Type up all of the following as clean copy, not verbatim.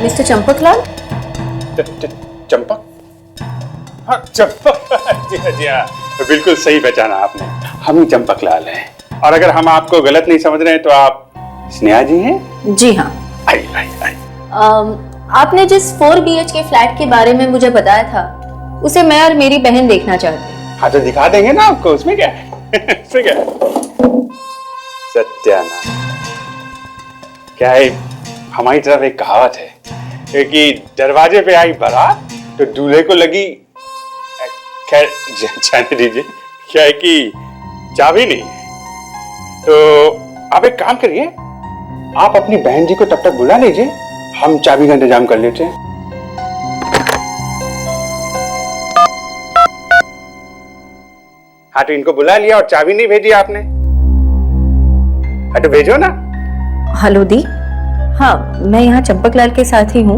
Mister Champaklal? Champak? हाँ चंपक। जी हाँ जी हाँ, बिल्कुल सही पहचाना आपने। हम ही चंपकलाल हैं। और अगर हम आपको गलत नहीं समझ रहे हैं तो आप स्नेहा जी हैं? जी हाँ। आई आई आई। आपने जिस 4 BHK फ्लैट के बारे में मुझे बताया था उसे मैं और मेरी बहन देखना चाहते हैं। हाँ तो दिखा देंगे ना आपको, उसमें क्या है? उसमें क्या है? सत्यानाश। क्या है, हमारी तरफ एक कहावत है कि दरवाजे पे आई बारात तो दूल्हे को लगी, खैर जाने दीजिए, क्या है कि चाबी नहीं। तो आप एक काम करिए, आप अपनी बहन जी को तब तक बुला लीजिए, हम चाबी का इंतजाम कर लेते हैं। हाँ तो इनको बुला लिया और चाबी नहीं भेजी आपने? हाँ तो भेजो ना। हेलो दी। हाँ, मैं यहाँ चंपकलाल के साथ ही हूँ।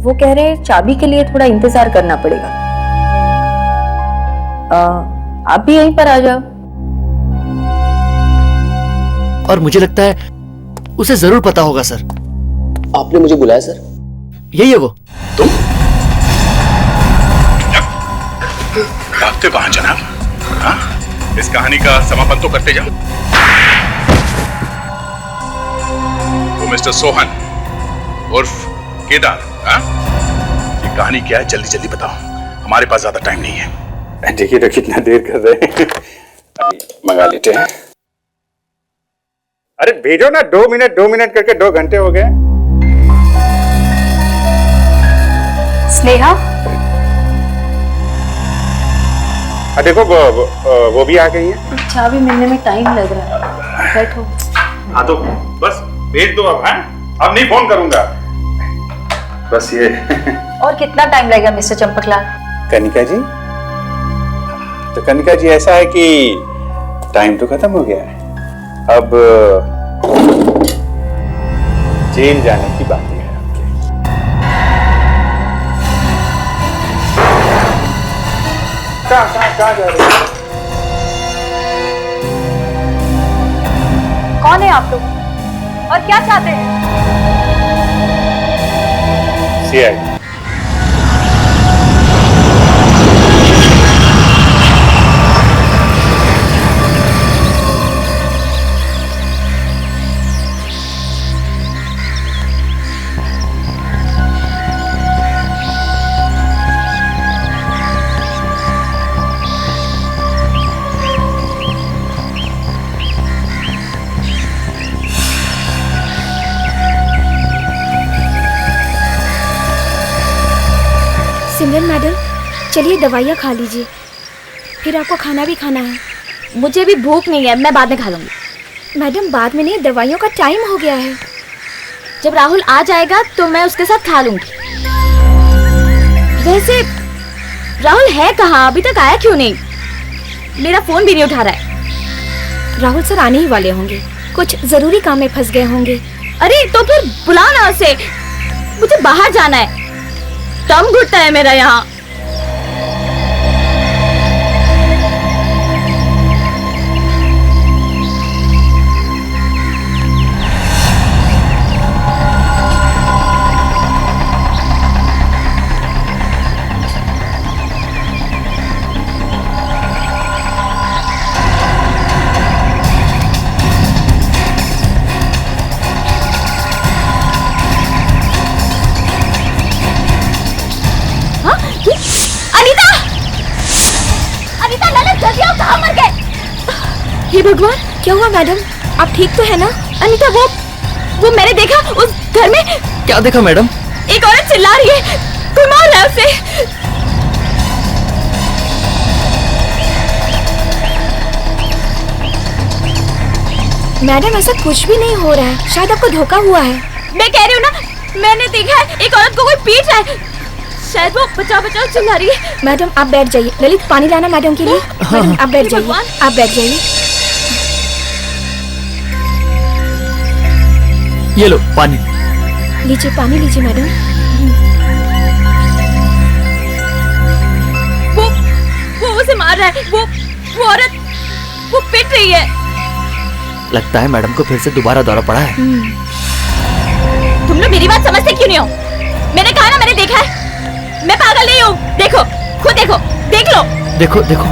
वो कह रहे हैं चाबी के लिए थोड़ा इंतजार करना पड़ेगा। आप भी यहीं पर आ जाओ। और मुझे लगता है उसे जरूर पता होगा सर। आपने मुझे बुलाया सर? यही है वो। तुम भागते कहां जनाब? हाँ? इस कहानी का समापन तो करते जाओ। वो मिस्टर सोहन उर्फ केदार, हाँ? ये कहानी क्या है जल्दी जल्दी बताओ, हमारे पास ज्यादा टाइम नहीं है। देखिए तो कितना देर कर रहे हैं, अभी मंगा लेते हैं। अरे भेजो ना, 2 मिनट करके 2 घंटे हो गए। स्नेहा? देखो वो भी आ गई है। चाबी मिलने में टाइम लग रहा है, बैठो। हाँ तो बस भेज दो अब। हाँ अब नहीं फोन करूंगा, बस ये। और कितना टाइम लगेगा मिस्टर चंपकलाल? कनिका जी, तो कनिका जी ऐसा है कि टाइम तो खत्म हो गया है, अब जेल जाने की बात है आपकी। कहाँ जा रहे हैं? कौन है आप लोग और क्या चाहते हैं? CID। सिमरन मैडम, चलिए दवाइयाँ खा लीजिए, फिर आपको खाना भी खाना है। मुझे भी भूख नहीं है, मैं बाद में खा लूंगी। मैडम बाद में नहीं, दवाइयों का टाइम हो गया है। जब राहुल आ जाएगा तो मैं उसके साथ खा लूंगी। वैसे राहुल है कहाँ, अभी तक आया क्यों नहीं? मेरा फोन भी नहीं उठा रहा है। राहुल सर आने ही वाले होंगे, कुछ जरूरी काम में फंस गए होंगे। अरे तो फिर बुलाओ ना उसे, मुझे बाहर जाना है, दम घुटता है मेरा यहाँ। हे भगवान, क्या हुआ मैडम, आप ठीक तो है ना? अनीता, वो मैंने देखा उस घर में। क्या देखा मैडम? एक औरत चिल्ला रही है, कोई मार रहा है उसे। मैडम ऐसा कुछ भी नहीं हो रहा है, शायद आपको धोखा हुआ है। मैं कह रही हूँ ना, मैंने देखा है एक औरत को कोई पीट रहा है, शायद वो बचाओ बचाओ चिल्ला रही है। मैडम आप बैठ जाइए। ललित पानी लाना मैडम के लिए। मैडम आप बैठ जाइए, आप बैठ जाइए। ये लो पानी। लीजिए पानी लीजिए मैडम। वो उसे मार रहा है, वो औरत वो पिट रही है। लगता है मैडम को फिर से दोबारा दौरा पड़ा है। तुम लोग मेरी बात नहीं हो? मैंने कहा ना मैंने देखा है, मैं पागल नहीं हूँ। देखो, खुद देखो, देख लो। देखो देखो,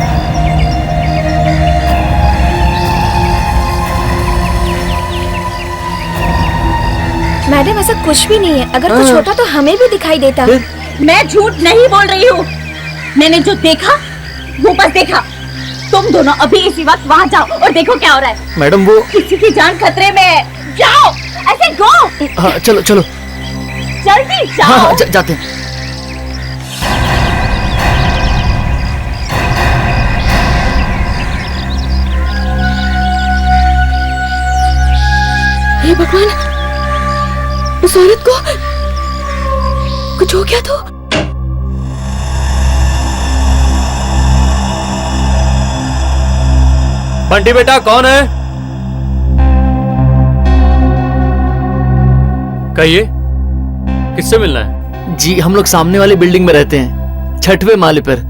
मैडम ऐसा कुछ भी नहीं है, अगर कुछ होता तो हमें भी दिखाई देता। मैं झूठ नहीं बोल रही हूँ, मैंने जो देखा वो बस देखा। तुम दोनों अभी इसी वक्त वहाँ जाओ और देखो क्या हो रहा है। मैडम वो, किसी की जान खतरे में है, जाओ, ऐसे गो। हाँ चलो चलो, जल्दी हाँ जाओ। हाँ जाते हैं। हे भगवान, उस औरत को कुछ हो गया तो? बंटी बेटा कौन है? कहिए, किससे मिलना है? जी हम लोग सामने वाली बिल्डिंग में रहते हैं, 6वें माले पर,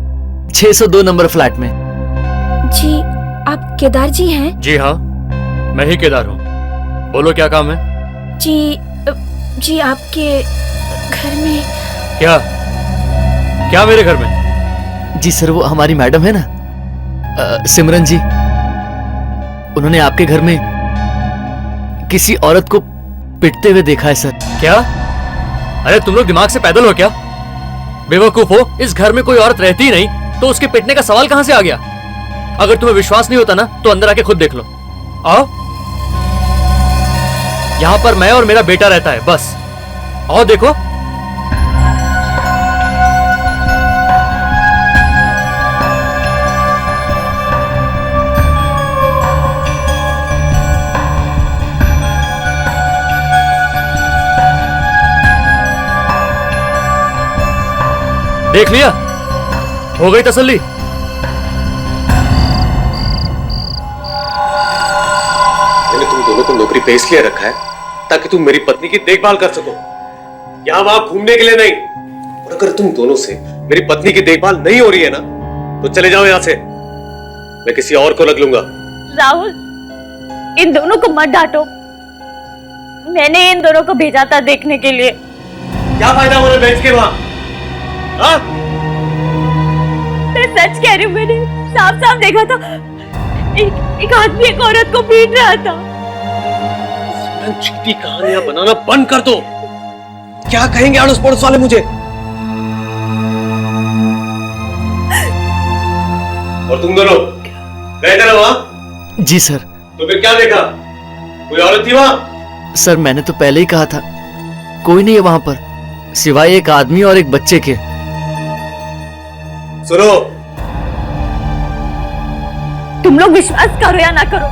602 नंबर फ्लैट में। जी आप केदार जी हैं? जी हाँ, मैं ही केदार हूँ। बोलो क्या काम है? जी आपके घर में। क्या मेरे घर में? जी सर, वो हमारी मैडम है ना, सिमरन जी, उन्होंने आपके घर में किसी औरत को पिटते हुए देखा है सर। क्या? अरे तुम लोग दिमाग से पैदल हो क्या? बेवकूफ हो, इस घर में कोई औरत रहती ही नहीं तो उसके पिटने का सवाल कहां से आ गया? अगर तुम्हें विश्वास नहीं होता ना तो अंदर आके खुद देख लो। आओ, यहां पर मैं और मेरा बेटा रहता है, बस। आओ देखो। देख लिया? हो गई तसल्ली? मैंने तुम दोनों को नौकरी पे इसलिए रखा है ताकि तुम मेरी पत्नी की देखभाल कर सको, यहाँ वहां घूमने के लिए नहीं। और अगर तुम दोनों से मेरी पत्नी की देखभाल नहीं हो रही है ना तो चले जाओ यहाँ से, मैं किसी और को रख लूंगा। राहुल, इन दोनों को मत डांटो, मैंने इन दोनों को भेजा था देखने के लिए। क्या फायदा उन्हें बेच के वहां? हाँ? मैं सच कह रही हूँ, मैंने साफ साफ देखा था, एक आदमी एक औरत को पीट रहा था। झूठी कहानियां बनाना बंद कर दो। क्या कहेंगे अड़ोस पड़ोस वाले मुझे? और तुम दोनों गए थे ना वहां? जी सर। तो फिर क्या देखा? कोई औरत थी वहां? सर मैंने तो पहले ही कहा था, कोई नहीं है वहां पर सिवाय एक आदमी और एक बच्चे के। सुनो, तुम लोग विश्वास करो या ना करो,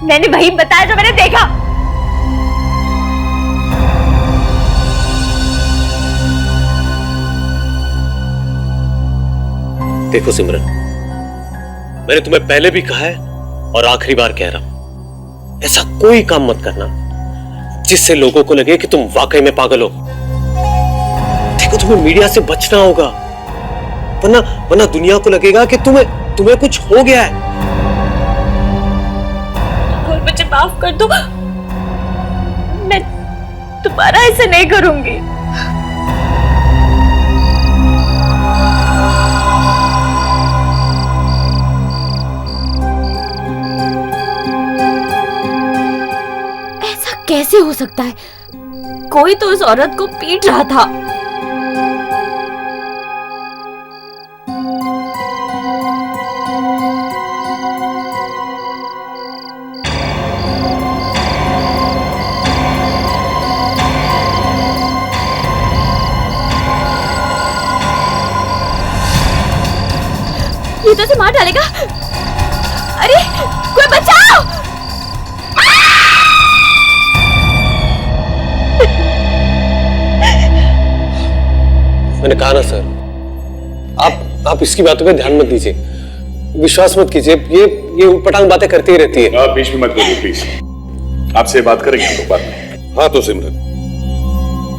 मैंने वही बताया जो मैंने देखा। देखो सिमरन, मैंने तुम्हें पहले भी कहा है और आखिरी बार कह रहा हूं, ऐसा कोई काम मत करना जिससे लोगों को लगे कि तुम वाकई में पागल हो। देखो तुम्हें मीडिया से बचना होगा, वरना दुनिया को लगेगा कि तुम्हें कुछ हो गया है। और मुझे माफ कर दो, मैं दोबारा ऐसे नहीं करूंगी। ऐसा कैसे हो सकता है? कोई तो उस औरत को पीट रहा था। ये तो से मार डालेगा। अरे कोई बचाओ! मैंने कहा ना सर, आप इसकी बातों पे ध्यान मत दीजिए, विश्वास मत कीजिए, ये उटपटांग बातें करती ही रहती है। आप बीच में मत बोलिए प्लीज, आपसे बात करेंगे हम लोग बाद में। हाँ तो सिमरन,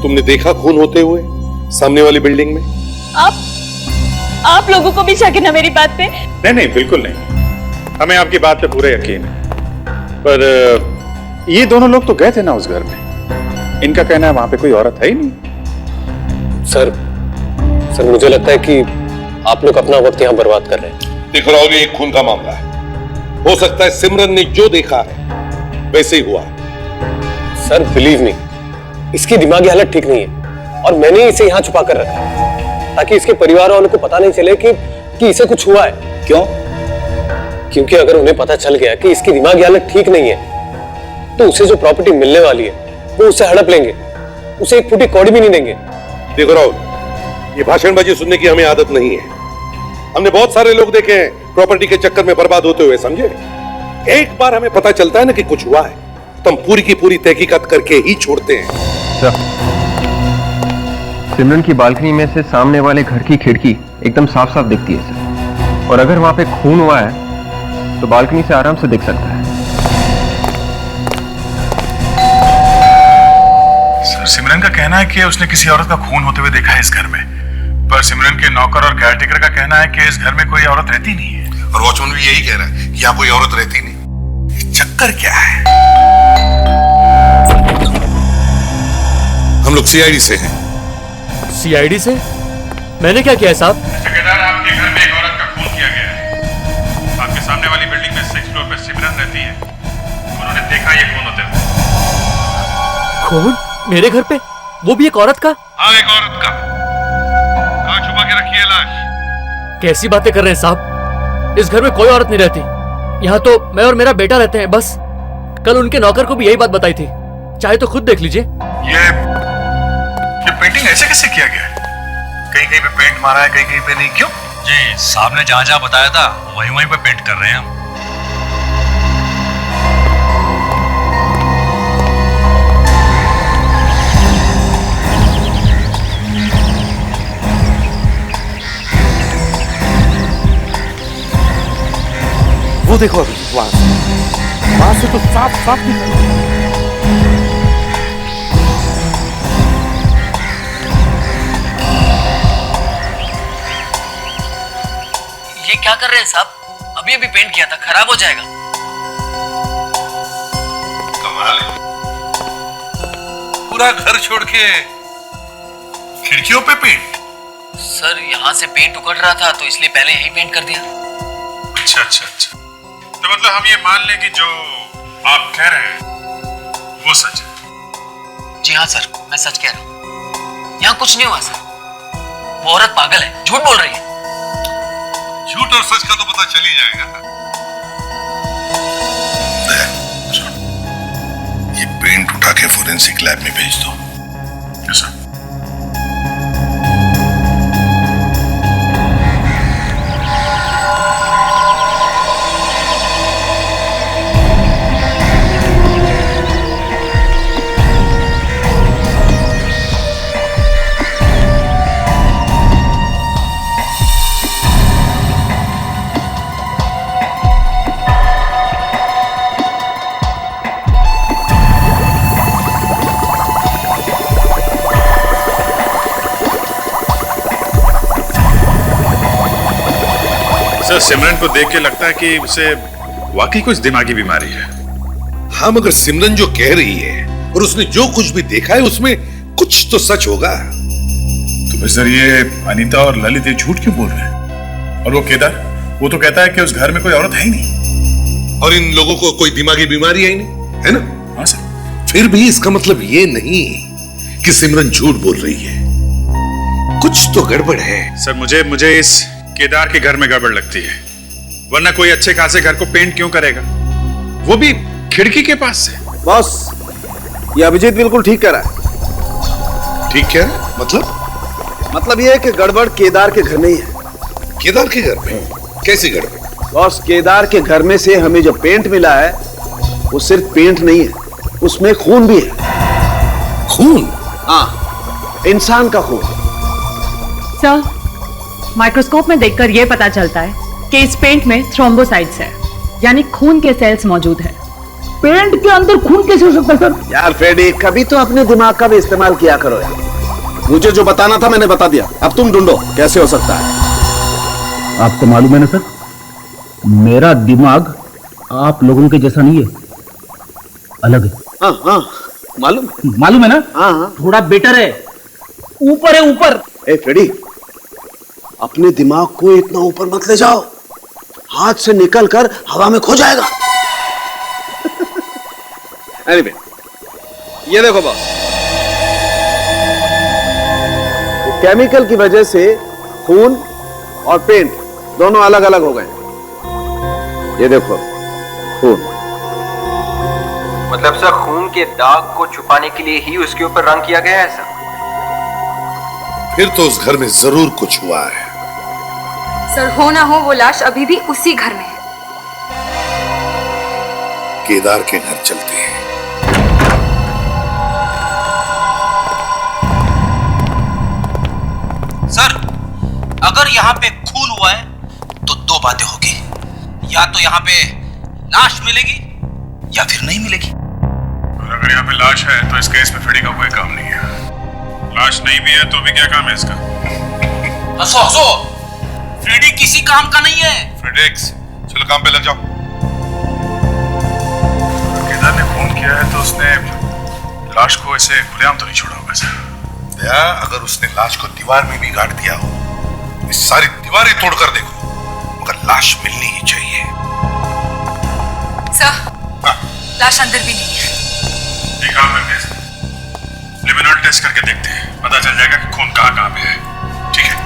तुमने देखा खून होते हुए सामने वाली बिल्डिंग में? आप लोगों को भी शक है ना मेरी बात पे? नहीं बिल्कुल नहीं, हमें आपकी बात पे पूरा यकीन है। पर ये दोनों लोग तो गए थे ना उस घर में, इनका कहना है वहां पे कोई औरत है ही नहीं। सर मुझे लगता है कि आप लोग अपना वक्त यहाँ बर्बाद कर रहे हैं। देखो राहुल, ये एक खून का मामला है। हो सकता है सिमरन ने जो देखा है वैसे ही हुआ है। सर बिलीव मी, इसकी दिमागी हालत ठीक नहीं है और मैंने इसे यहाँ छुपा कर रखा है ताकि इसके परिवार वालों को पता नहीं चले कि इसे कुछ हुआ है। क्यों? क्योंकि अगर उन्हें पता चल गया कि इसकी दिमागी हालत ठीक नहीं है तो उसे जो प्रॉपर्टी मिलने वाली है वो उससे हड़प लेंगे, उसे एक फूटी कौड़ी भी नहीं देंगे। देखो राहुल, ये भाषणबाजी सुनने की हमें आदत नहीं है। हमने बहुत सारे लोग देखे हैं प्रॉपर्टी के चक्कर में बर्बाद होते हुए, समझे? एक बार हमें पता चलता है ना कि कुछ हुआ है तो हम पूरी की पूरी तहकीकात करके ही छोड़ते हैं। सिमरन की बालकनी में से सामने वाले घर की खिड़की एकदम साफ साफ दिखती है सर, और अगर वहां पे खून हुआ है तो बालकनी से आराम से दिख सकता है। सर सिमरन का कहना है कि उसने किसी औरत का खून होते हुए देखा है इस घर में, पर सिमरन के नौकर और केयरटेकर का कहना है कि इस घर में कोई औरत रहती नहीं है। और वॉचमैन भी यही कह रहा है कि यहाँ कोई औरत रहती नहीं। चक्कर क्या है? हम लोग सीआईडी से हैं। सीआईडी से? मैंने क्या किया है साहब? ठेकेदार, आपके घर में एक औरत का खून किया गया है। आपके सामने वाली बिल्डिंग में 6 फ्लोर पे सिमरन रहती है। उन्होंने देखा ये खून होते हुए। खून? मेरे घर पे? वो भी एक औरत का? हाँ, एक औरत का। कहाँ छुपा के रखी है लाश? कैसी बातें कर रहे हैं साहब? इस घर में कोई औरत नहीं रहती। यहाँ तो मैं और मेरा बेटा रहते हैं बस। कल उनके नौकर को भी यही बात बताई थी, चाहे तो खुद देख लीजिए। ये पेंटिंग ऐसे कैसे किया गया है? कहीं कहीं पे पेंट मारा है, कहीं कहीं पे नहीं, क्यों? जी साहब ने जहाँ जहाँ बताया था वहीं वहीं पे पेंट कर रहे हैं हम। वो देखो अभी वहां से तो साफ साफ दिख रहा है। ये क्या कर रहे हैं साहब? अभी अभी पेंट किया था, खराब हो जाएगा। कमाल है, पूरा घर छोड़ के खिड़कियों पे पेंट। सर यहाँ से पेंट उकड़ रहा था तो इसलिए पहले यही पेंट कर दिया। अच्छा अच्छा अच्छा, तो मतलब हम ये मान लें कि जो आप कह रहे हैं वो सच है? जी हाँ सर, मैं सच कह रहा हूँ। यहाँ कुछ नहीं हुआ सर। वो औरत पागल है, झूठ बोल रही है। झूठ और सच का तो पता चल ही जाएगा। ये पेंट उठा के फोरेंसिक लैब में भेज दो। कैसा? सर सिमरन को देख के लगता है कि उसे वाकई कुछ दिमागी बीमारी है। हाँ, मगर सिमरन जो कह रही है और उसने जो कुछ भी देखा है उसमें कुछ तो सच होगा। तो मिस्टर, ये अनीता और ललित ये झूठ क्यों बोल रहे हैं? और वो केदार, वो तो कहता है कि उस घर में कोई औरत है ही नहीं। और इन लोगों को कोई दिमागी बीमारी है ही नहीं, है ना? हाँ सर। फिर भी इसका मतलब ये नहीं कि सिमरन झूठ बोल रही है। कुछ तो गड़बड़ है। सर मुझे इस केदार के घर में गड़बड़ लगती है, वरना कोई अच्छे खासे घर को पेंट क्यों करेगा, वो भी खिड़की के पास से। बॉस, ये अभिजीत बिल्कुल ठीक कह रहा है। ठीक क्या है? मतलब ये है कि गड़बड़ केदार के घर में ही है। केदार के घर में? कैसी गड़बड़? बॉस, केदार के घर में से हमें जो पेंट मिला है वो सिर्फ पेंट नहीं है, उसमें खून भी है। खून? हाँ, इंसान का खून। सर, माइक्रोस्कोप में देखकर यह पता चलता है कि इस पेंट में थ्रोम्बोसाइट्स है, यानी खून के सेल्स मौजूद है। पेंट के अंदर खून कैसे हो सकता है सर? यार फ्रेडी, कभी तो अपने दिमाग का भी इस्तेमाल किया करो यार। मुझे जो बताना था मैंने बता दिया, अब तुम ढूंढो कैसे हो सकता है। आपको मालूम है ना सर, मेरा दिमाग आप लोगों के जैसा नहीं है, अलग है। हाँ हाँ, मालूम है ना? हाँ। थोड़ा बेटर है, ऊपर है ऊपर। ए फ्रेडी, अपने दिमाग को इतना ऊपर मत ले जाओ, हाथ से निकल कर हवा में खो जाएगा। Anyway, ये देखो बॉस, केमिकल की वजह से खून और पेंट दोनों अलग अलग हो गए। ये देखो खून। मतलब सर खून के दाग को छुपाने के लिए ही उसके ऊपर रंग किया गया है सर? फिर तो उस घर में जरूर कुछ हुआ है। सर हो ना हो वो लाश अभी भी उसी घर में है। केदार के घर चलते हैं। सर अगर यहाँ पे खून हुआ है तो दो बातें होगी, या तो यहाँ पे लाश मिलेगी या फिर नहीं मिलेगी। और अगर यहाँ पे लाश है तो इस केस में फ्रेडी का कोई काम नहीं है। लाश नहीं भी है तो भी क्या काम है इसका? हंसो हंसो, फ्रेडी किसी काम का नहीं है। फ्रेडेक्स, चलो काम पे लग जाओ। केदार ने खून किया है तो उसने लाश को ऐसे खुलेआम तो नहीं छोड़ा होगा सर। या अगर उसने लाश को दीवार में भी गाड़ दिया हो, इस सारी दीवारें तोड़कर देखो, मगर लाश मिलनी ही चाहिए। सर लाश अंदर भी नहीं है। एक काम करते हैं, लिमिनल टेस्ट करके देखते हैं, पता चल जाएगा कि खून कहाँ पे है। ठीक है।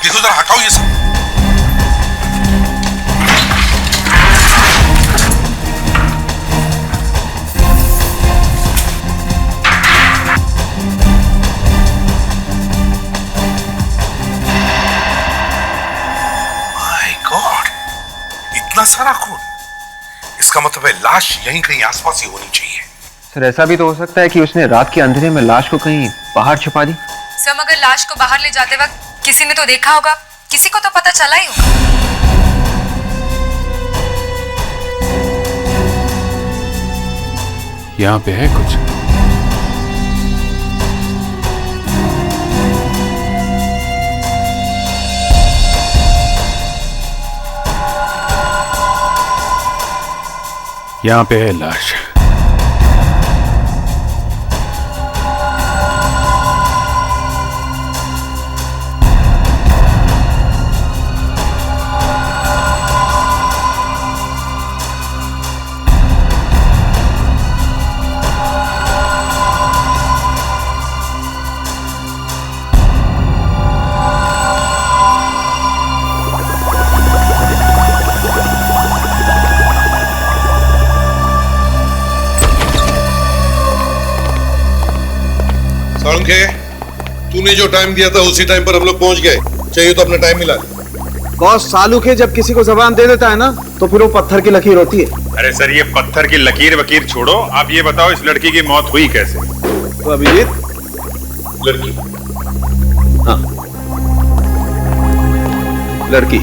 देखो जरा, हटाओ ये सब। माय गॉड, इतना सारा खून। इसका मतलब है लाश यहीं कहीं आसपास ही होनी चाहिए। सर ऐसा भी तो हो सकता है कि उसने रात के अंधेरे में लाश को कहीं बाहर छिपा दी। सर मगर लाश को बाहर ले जाते वक्त किसी ने तो देखा होगा, किसी को तो पता चला ही होगा। यहाँ पे है कुछ। यहाँ पे है लाश। तूने जो टाइम दिया था उसी टाइम पर हम लोग पहुंच गए। चाहिए तो अपना टाइम मिला। बॉस, सालुके जब किसी को जबान दे देता है ना तो फिर वो पत्थर की लकीर होती है। अरे सर, ये पत्थर की लकीर वकीर छोड़ो, आप ये बताओ इस लड़की की मौत हुई कैसे? तो अभिजीत, लड़की? हाँ, लड़की।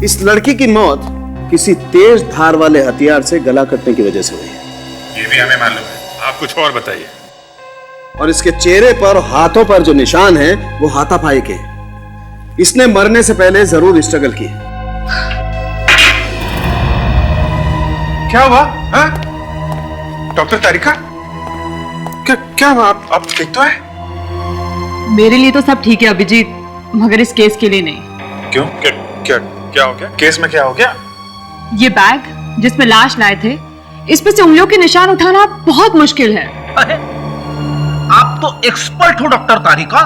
इस लड़की की मौत किसी तेज धार वाले हथियार से गला कटने की वजह से हुई है। ये भी हमें मालूम है, आप कुछ और बताइए। और इसके चेहरे पर, हाथों पर जो निशान हैं, वो हाथापाई के हैं। इसने मरने से पहले जरूर स्ट्रगल की। क्या हुआ? हाँ? डॉक्टर तारिका, क्या हुआ? आप ठीक तो है? मेरे लिए तो सब ठीक है अभिजीत, मगर इस केस के लिए नहीं। क्यों? क्या हो गया? केस में क्या हो गया? ये बैग जिसमें लाश लाए थे, इस पे से उंगलियों के निशान उठाना बहुत मुश्किल है। अरे आप तो एक्सपर्ट हो डॉक्टर तारिका।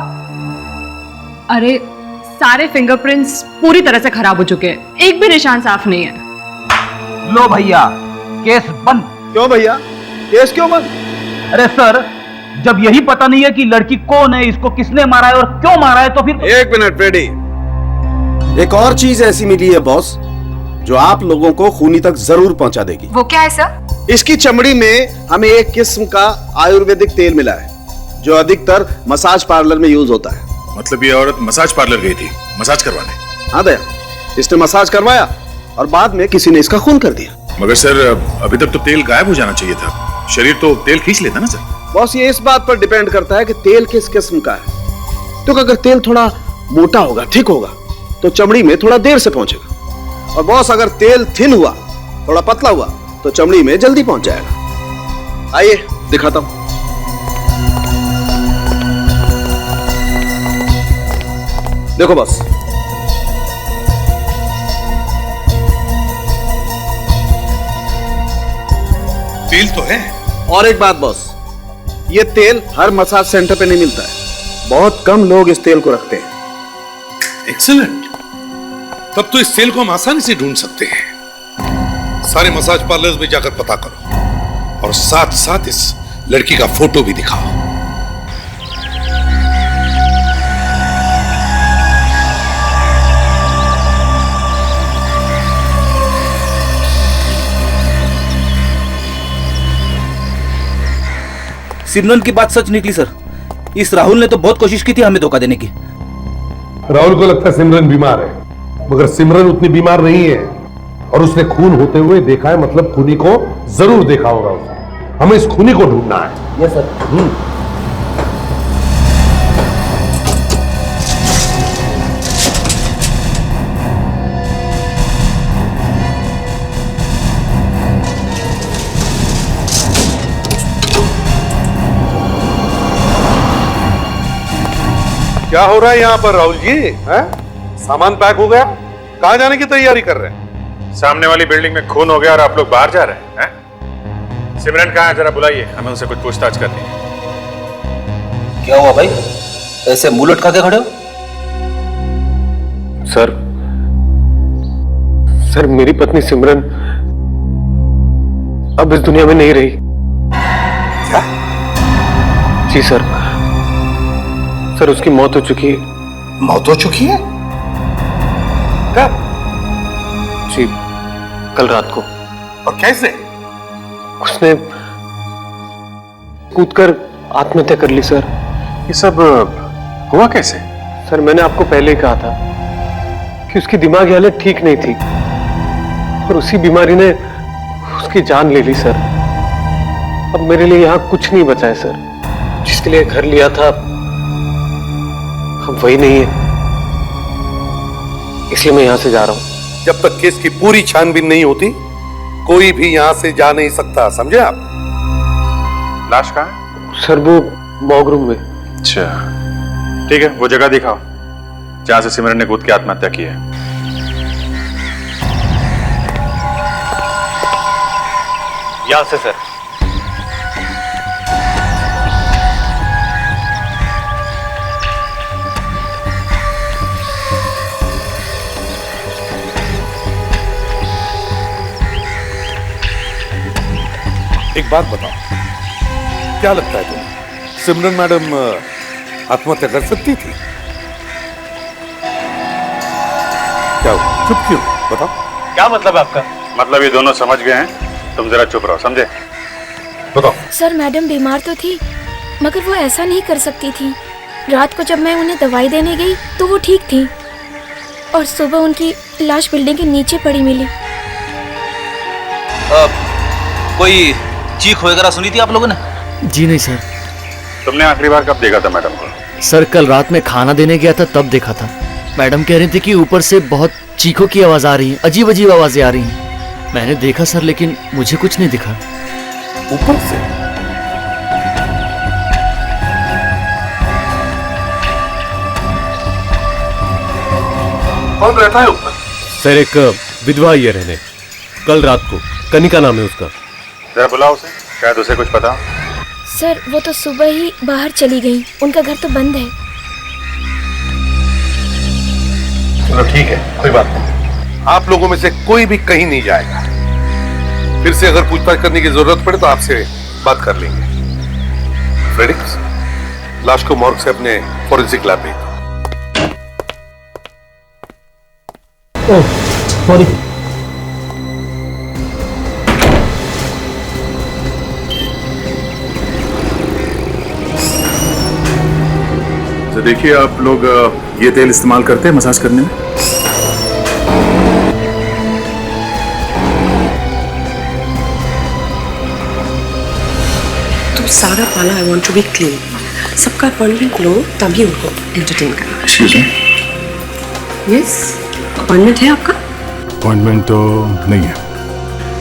अरे सारे फिंगरप्रिंट्स पूरी तरह से खराब हो चुके हैं, एक भी निशान साफ नहीं है। लो भैया, केस बंद। क्यों भैया? केस क्यों बंद? अरे सर, जब यही पता नहीं है कि लड़की कौन है, इसको किसने मारा है और क्यों मारा है, तो फिर एक मिनट फ्रेडी, एक और चीज ऐसी मिली है बॉस जो आप लोगों को खूनी तक जरूर पहुंचा देगी। वो क्या है सर? इसकी चमड़ी में हमें एक किस्म का आयुर्वेदिक तेल मिला है जो अधिकतर मसाज पार्लर में यूज होता है। मतलब ये औरत मसाज पार्लर गई थी मसाज करवाने? हाँ दया, इसने मसाज करवाया और बाद में किसी ने इसका खून कर दिया। मगर सर अभी तक तो तेल गायब हो जाना चाहिए था, शरीर तो तेल खींच लेता ना सर। बॉस ये इस बात पर डिपेंड करता है कि तेल किस किस्म का है। तो अगर तेल थोड़ा मोटा होगा, ठीक होगा, तो चमड़ी में थोड़ा देर से पहुंचेगा। और बॉस अगर तेल थिन हुआ, थोड़ा पतला हुआ, तो चमड़ी में जल्दी पहुंच जाएगा। आइए दिखाता हूं। देखो बॉस, तेल तो है। और एक बात बॉस, ये तेल हर मसाज सेंटर पे नहीं मिलता है, बहुत कम लोग इस तेल को रखते हैं। एक्सीलेंट, तब तो इस तेल को हम आसानी से ढूंढ सकते हैं। सारे मसाज पार्लर्स में जाकर पता करो और साथ साथ इस लड़की का फोटो भी दिखाओ। सिमरन की बात सच निकली सर। इस राहुल ने तो बहुत कोशिश की थी हमें धोखा देने की। राहुल को लगता है सिमरन बीमार है, मगर सिमरन उतनी बीमार नहीं है और उसने खून होते हुए देखा है, मतलब खूनी को जरूर देखा होगा उसने। हमें इस खूनी को ढूंढना है। Yes sir. क्या हो रहा है यहाँ पर राहुल जी? हैं? सामान पैक हो गया? कहाँ जाने की तैयारी कर रहे हैं? सामने वाली बिल्डिंग में खून हो गया और आप लोग बाहर जा रहे हैं? सिमरन कहाँ है, जरा बुलाइए, हमें उनसे कुछ पूछताछ करनी है। क्या हुआ भाई, ऐसे मुंह लटका के खड़े हो? सर मेरी पत्नी सिमरन अब इस दुनिया में नहीं रही। क्या? जी सर उसकी मौत हो चुकी है। मौत हो चुकी है? कब? जी कल रात को। और कैसे? उसने कूदकर आत्महत्या कर ली सर। ये सब हुआ कैसे? सर मैंने आपको पहले ही कहा था कि उसकी दिमागी हालत ठीक नहीं थी और उसी बीमारी ने उसकी जान ले ली सर। अब मेरे लिए यहाँ कुछ नहीं बचा है सर। जिसके लिए घर लिया था अब वही नहीं है, इसलिए मैं यहां से जा रहा हूं। जब तक केस की पूरी छानबीन नहीं होती कोई भी यहां से जा नहीं सकता, समझे आप? लाश कहाँ है? सर वो मॉर्ग रूम में। अच्छा ठीक है, वो जगह दिखाओ जहां से सिमरन ने कूद के आत्महत्या की है। यहां से सर। एक बात बताओ, क्या लगता है तुम्हें, सिमरन मैडम आत्महत्या कर सकती थी? क्या चुप क्यों? बताओ क्या मतलब है आपका? मतलब ये दोनों समझ गए हैं, तुम जरा चुप रहो, समझे? बताओ। सर मैडम बीमार तो थी मगर वो ऐसा नहीं कर सकती थी। रात को जब मैं उन्हें दवाई देने गई तो वो ठीक थी और सुबह उनकी लाश बिल्डिंग के नीचे पड़ी मिली। कोई चीख वगैरह सुनी थी आप लोगों ने? जी नहीं सर। तुमने आखिरी बार कब देखा था मैडम को? सर कल रात में खाना देने गया था तब देखा था। मैडम कह रही थी कि ऊपर से बहुत चीखों की आवाज आ रही है, अजीब अजीब आवाजें आ रही हैं। मैंने देखा सर, लेकिन मुझे कुछ नहीं दिखा। ऊपर से? कौन रहता है ऊपर? सर एक विधवा आई है रहने, कल रात को। कनिका नाम है उसका। जरा बुलाओ उसे, शायद उसे कुछ पता। सर वो तो सुबह ही बाहर चली गई, उनका घर तो बंद है। चलो ठीक है, कोई बात नहीं। आप लोगों में से कोई भी कहीं नहीं जाएगा। फिर से अगर पूछताछ करने की जरूरत पड़े तो आपसे बात कर लेंगे। फ्रेडिक्स, लाश को मॉर्ग से अपने फोरेंसिक लैब भेज दो। Oh sorry. तो देखिए आप लोग ये तेल इस्तेमाल करते हैं मसाज करने में? तो सारा पाला I want to be clean. सबका अपॉइंटमेंट लो तभी उनको एंटरटेन करना। Excuse me. यस, अपॉइंटमेंट है आपका? अपॉइंटमेंट तो नहीं है।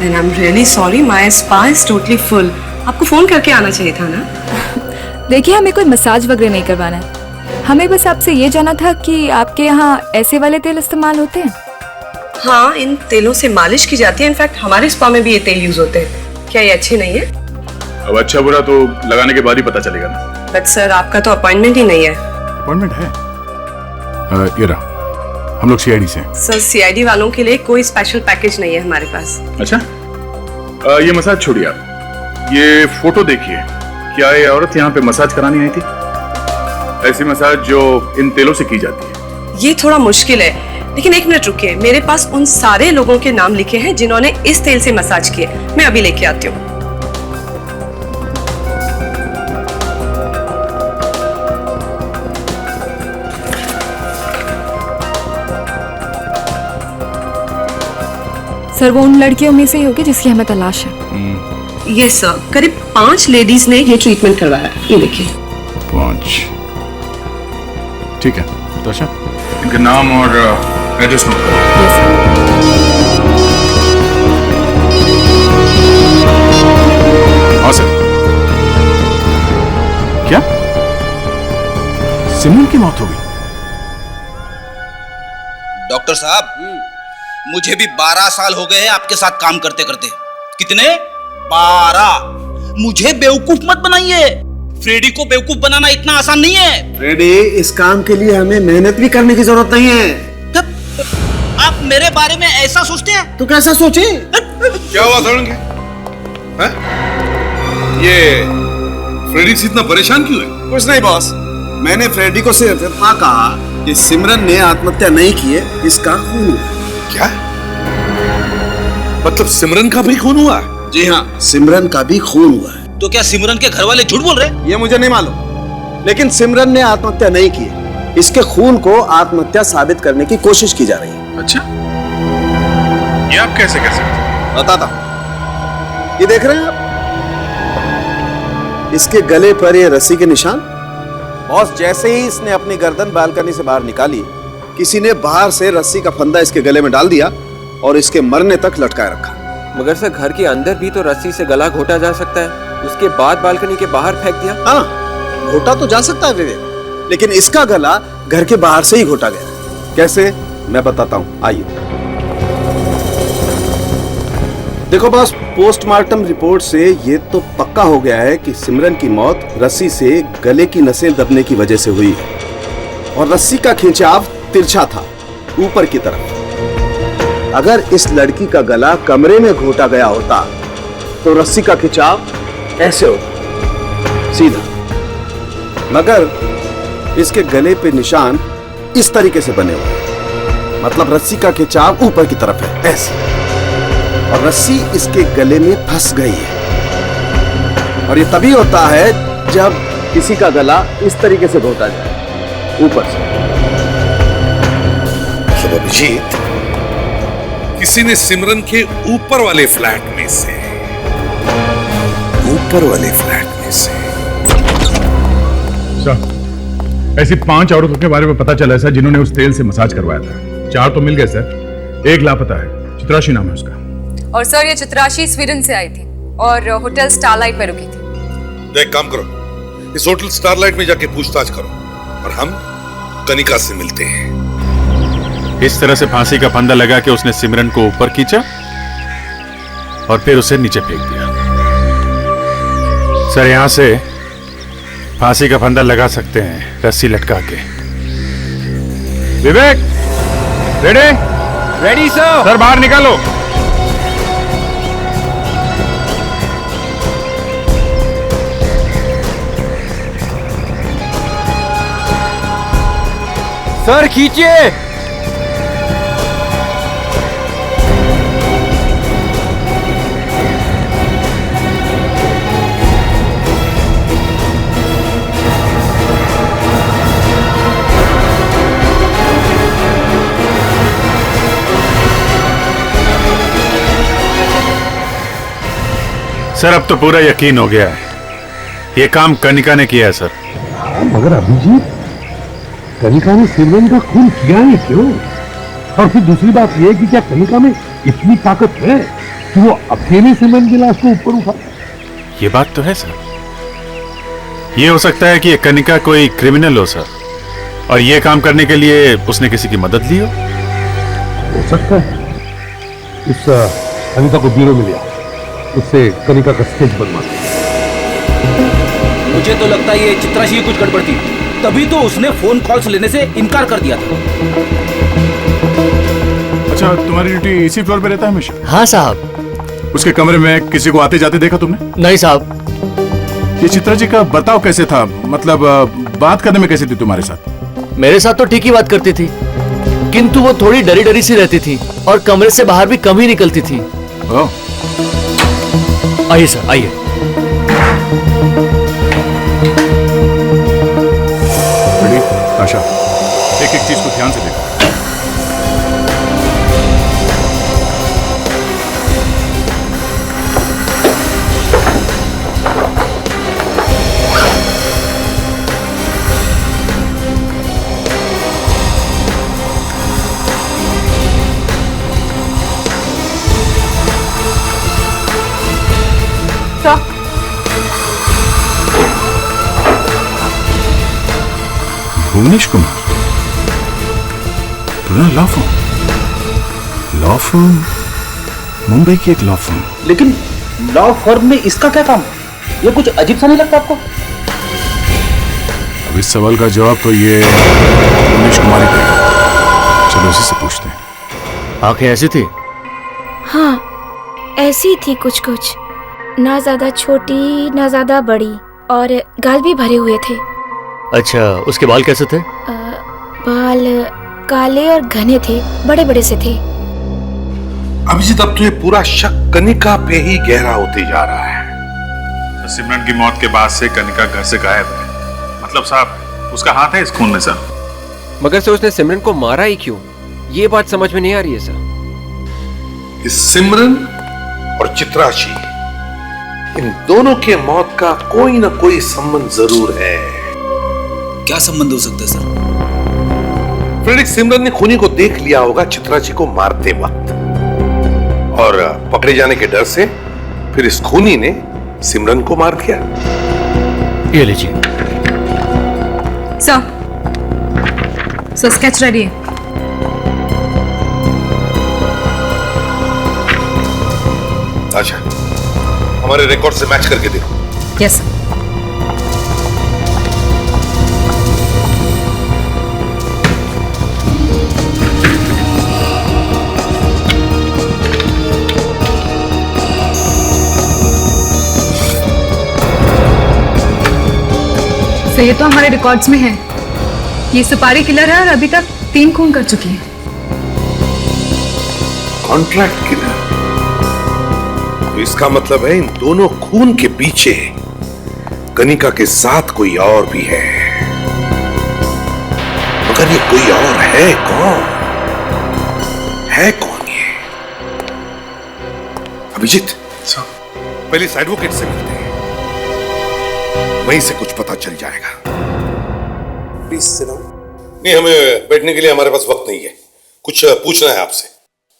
And I am really sorry, my spa is totally full. आपको फोन करके आना चाहिए था ना। देखिए, हमें कोई मसाज वगैरह नहीं करवाना है। हमें बस आपसे ये जाना था कि आपके यहाँ ऐसे वाले तेल इस्तेमाल होते हैं? हाँ, इन तेलों से मालिश की जाती है। इनफैक्ट हमारे स्पा में भी ये तेल यूज होते हैं। क्या ये अच्छे नहीं है? अब अच्छा बुरा तो लगाने के बाद ही पता चलेगा ना। बट सर, आपका तो अपॉइंटमेंट ही नहीं है। अपॉइंटमेंट है। ये रहा, हम लोग सीआईडी से हैं। सर, सीआईडी वालों के लिए कोई स्पेशल पैकेज नहीं है हमारे पास। अच्छा, ये मसाज छोड़िए आप, ये फोटो देखिए। क्या ये औरत यहाँ पे मसाज करानी आई थी? ऐसी मसाज जो इन तेलों से की जाती है। ये थोड़ा मुश्किल है, लेकिन एक मिनट रुकिए। मेरे पास उन सारे लोगों के नाम लिखे हैं जिन्होंने इस तेल से मसाज किए। मैं अभी लेके आती हूँ। सर, वो उन लड़कियों में से ही होगी जिसकी हमें तलाश है। यस सर, करीब 5 लेडीज ने ये ट्रीटमेंट करवाया। ये देखिए। 5, ठीक है। तो अच्छा, इनका नाम और एड्रेस नोट करो। हाँ सर। क्या सिमरन की मौत हो गई? डॉक्टर साहब, मुझे भी 12 साल हो गए हैं आपके साथ काम करते करते। कितने? 12। मुझे बेवकूफ मत बनाइए। फ्रेडी को बेवकूफ बनाना इतना आसान नहीं है। फ्रेडी, इस काम के लिए हमें मेहनत भी करने की जरूरत नहीं है। तब आप मेरे बारे में ऐसा सोचते हैं? तो कैसा सोचे? क्या हुआ सड़न के? हैं? ये फ्रेडी से इतना परेशान क्यों है? कुछ नहीं बॉस, मैंने फ्रेडी को सिर्फ इतना कहा कि सिमरन ने आत्महत्या नहीं की है, इसका खून हुआ। क्या? मतलब सिमरन का भी खून हुआ? जी हाँ, सिमरन का भी खून हुआ है। तो क्या सिमरन के घर वाले झूठ बोल रहे? ये मुझे नहीं मालूम, लेकिन सिमरन ने आत्महत्या नहीं की है। इसके खून को आत्महत्या साबित करने की कोशिश की जा रही है। अच्छा, ये आप कैसे कर सकते? बताता हूं। ये देख रहे हैं आप, इसके गले पर ये रस्सी के निशान। बॉस, जैसे ही इसने अपनी गर्दन बालकनी से बाहर निकाली, किसी ने बाहर से रस्सी का फंदा इसके गले में डाल दिया और इसके मरने तक लटकाए रखा। मगर सर, घर के अंदर भी तो रस्सी से गला घोटा जा सकता है, उसके बाद बालकनी के बाहर फेंक दिया। हाँ, घोटा तो जा सकता है विवेक, लेकिन इसका गला घर के बाहर से ही घोटा गया। कैसे, मैं बताता हूं, आइए। देखो बॉस, पोस्टमार्टम रिपोर्ट से ये तो पक्का हो गया है कि सिमरन की मौत रस्सी से गले की नसें दबने की वजह से हुई है और रस्सी का खिंचाव तिरछा था ऊपर की तरफ। अगर इस लड़की का गला कमरे में घोटा गया होता तो रस्सी का खिंचाव ऐसे होता, सीधा। मगर इसके गले पे निशान इस तरीके से बने हुए, मतलब रस्सी का खिंचाव ऊपर की तरफ है, ऐसे, और रस्सी इसके गले में फंस गई है। और ये तभी होता है जब किसी का गला इस तरीके से घोटा जाए ऊपर से। मतलब अभिजीत, किसी ने सिमरन के ऊपर वाले फ्लैट में से सर, ऐसी 5 औरतों के बारे में पता चला है सर जिन्होंने उस तेल से मसाज करवाया था। 4 तो मिल गए सर, 1 लापता है। चित्राशी नाम है उसका। और सर, ये चित्राशी स्वीडन से आई थी और होटल स्टारलाइट पे रुकी थी। देख, काम करो, इस होटल स्टारलाइट में जाके पूछताछ करो और हम कनिका से मिलते हैं। इस तरह से फांसी का फंदा लगा के उसने सिमरन को ऊपर खींचा और फिर उसे नीचे फेंक दिया। सर, यहां से फांसी का फंदा लगा सकते हैं रस्सी लटका के। विवेक, रेडी? Ready sir. सर, बाहर निकालो। सर, खींचिए। सर अब तो पूरा यकीन हो गया है, ये काम कनिका ने किया है सर। मगर अभिजीत, कनिका ने सिमरन का खून किया ही क्यों? और फिर दूसरी बात यह कि क्या कनिका में इतनी ताकत है कि वो अकेले सिमरन की लाश को ऊपर उठा? ये बात तो है सर। ये हो सकता है कि ये कनिका कोई क्रिमिनल हो सर, और ये काम करने के लिए उसने किसी की मदद ली हो सकता है। इस कनिका को ब्यूरो में लिया, उससे कनिका का स्केच बनवा। मुझे तो लगता है ये चित्राशी की कुछ गड़बड़ थी, तभी तो उसने फोन कॉल्स लेने से इनकार कर दिया था। अच्छा, तुम्हारी ड्यूटी इसी फ्लोर पे रहता है हमेशा? हाँ साहब। उसके कमरे में किसी को आते जाते देखा तुमने? नहीं साहब। ये चित्रा जी का बर्ताव कैसे था, मतलब बात करने में कैसे थी तुम्हारे साथ? मेरे साथ तो ठीक ही बात करती थी, किंतु वो थोड़ी डरी डरी सी रहती थी और कमरे से बाहर भी कम ही निकलती थी। आइए सर, आइए। आशा, एक एक चीज को ध्यान से देखो। भुवनेश कुमार, लॉ फर्म, मुंबई की एक लॉ फर्म। लेकिन लॉ फर्म में इसका क्या काम? ये कुछ अजीब सा नहीं लगता आपको? अब इस सवाल का जवाब तो ये भुवनेश कुमार ही देगा। चलो उसी से पूछते हैं। आंखें ऐसी थी? हाँ, ऐसी थी कुछ कुछ, ना ज्यादा छोटी ना ज्यादा बड़ी, और गाल भी भरे हुए थे। अच्छा, उसके बाल कैसे थे? बाल काले और घने थे, बड़े बड़े से थे। अभिजीत, अब तो ये पूरा शक कनिका पे ही गहरा होते जा रहा है। तो सिमरन की मौत के बाद से कनिका घर से गायब है, मतलब साहब उसका हाथ है इस खून में सर। मगर सर उसने सिमरन को मारा ही क्यों, ये बात समझ में नहीं आ रही है सर। इस सिमरन और चित्राशी, इन दोनों के मौत का कोई ना कोई संबंध जरूर है। क्या संबंध हो सकता है सर? फ्रेडरिक, सिमरन ने खूनी को देख लिया होगा चित्राची को मारते वक्त, और पकड़े जाने के डर से फिर इस खूनी ने सिमरन को मार दिया। ये लीजिए सर, स्केच रेडी है। अच्छा, हमारे रिकॉर्ड से मैच करके देखो। Yes sir. तो ये तो हमारे रिकॉर्ड्स में है। ये सुपारी किलर है और अभी तक 3 खून कर चुकी है। कॉन्ट्रैक्ट किलर, तो इसका मतलब है इन दोनों खून के पीछे कनिका के साथ कोई और भी है। मगर ये कोई और है कौन? है कौन ये? अभिजीत, पहले इस एडवोकेट से मिलते हैं, वहीं से कुछ पता चल जाएगा। Please sit down. नहीं, हमें बैठने के लिए हमारे पास वक्त नहीं है, कुछ पूछना है आपसे।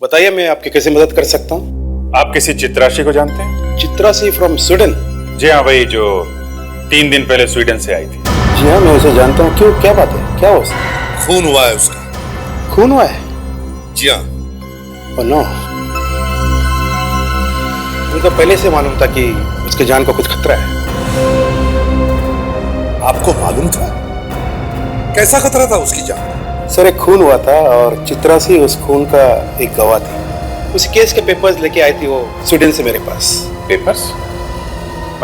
बताइए, मैं आपकी कैसे मदद कर सकता हूँ? आप किसी चित्राशी को जानते हैं? Chitrashi from Sweden? जी हाँ, वही जो 3 दिन पहले स्वीडन से आई थी। जी हाँ, मैं उसे जानता हूँ। क्यों, क्या बात है? क्या हुआ? खून हुआ है उसका। खून हुआ है? जी हाँ। ओह नो, मुझे पहले से मालूम था कि उसकी जान को कुछ खतरा है। आपको मालूम था? कैसा खतरा था उसकी जान? सर, एक खून हुआ था और चित्रासी उस खून का एक गवाह थी। उस केस के पेपर्स लेके आई थी वो स्वीडन से मेरे पास। पेपर्स?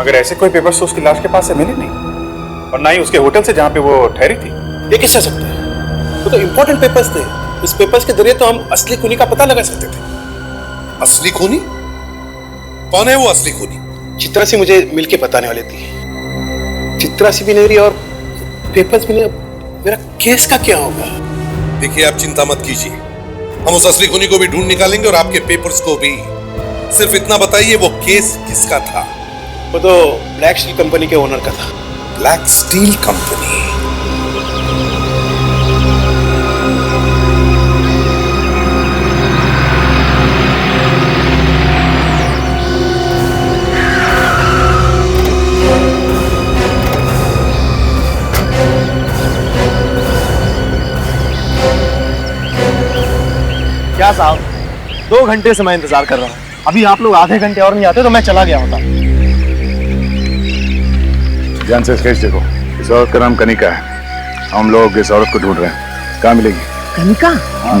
मगर ऐसे कोई पेपर्स तो उसकी लाश के पास से मिले नहीं, और ना ही उसके होटल से जहां पे वो ठहरी थी। ये कैसे सकता है? वो तो इंपॉर्टेंट पेपर्स थे। इस पेपर्स के जरिए तो हम असली खूनी का पता लगा सकते थे। असली खूनी? कौन है वो असली खूनी? चित्रासी मुझे मिलके बताने वाली थी। चित्रासी भी नहीं रही और पेपर्स भी नहीं। मेरा केस का क्या होगा? देखिए, आप चिंता मत कीजिए, हम उस असली खूनी को भी ढूंढ निकालेंगे और आपके पेपर्स को भी। सिर्फ इतना बताइए, वो केस किसका था? वो तो ब्लैक स्टील कंपनी के ओनर का था। Black steel company? क्या साहब, 2 घंटे से मैं इंतजार कर रहा हूँ। अभी आप लोग आधे घंटे और नहीं आते तो मैं चला गया होता। ध्यान से स्केच देखो। इस औरत का नाम कनिका है। हम लोग इस औरत को ढूंढ रहे हैं। कहाँ मिलेगी? कनिका? हाँ,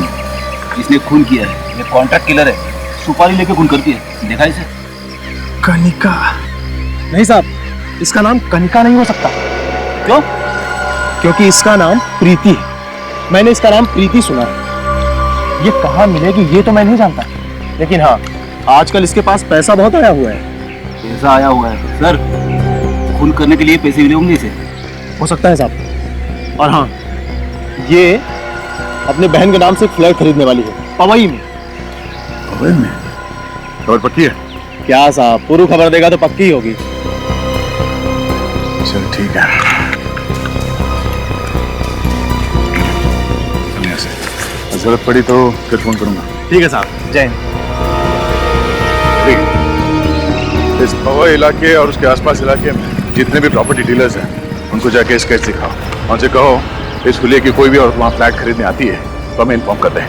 इसने खून किया है। ये कॉन्ट्रैक्ट किलर है, सुपारी लेके खून करती है। देखा इसे? कनिका? नहीं साहब, इसका नाम कनिका नहीं हो सकता। क्यों? क्योंकि इसका नाम प्रीति है। मैंने इसका नाम प्रीति सुना है। ये कहाँ मिलेगी ये तो मैं नहीं जानता, लेकिन हाँ, आजकल इसके पास पैसा बहुत आया हुआ है। पैसा आया हुआ है सर? खून करने के लिए पैसे मिले होंगे इसे। हो सकता है साहब। और हाँ, ये अपने बहन के नाम से एक फ्लैट खरीदने वाली है, पवई में। पवई में? खबर पक्की है? क्या साहब, पूरी खबर देगा तो पक्की होगी। चल ठीक है, जरूरत पड़ी तो फिर फोन करूंगा। ठीक है साहब, जय हिंद। इस पवई इलाके और उसके आसपास इलाके में जितने भी प्रॉपर्टी डीलर्स हैं उनको जाके स्केच दिखाओ। उनसे कहो इस खुले की कोई भी औरत वहां फ्लैट खरीदने आती है तो हमें इन्फॉर्म कर दें।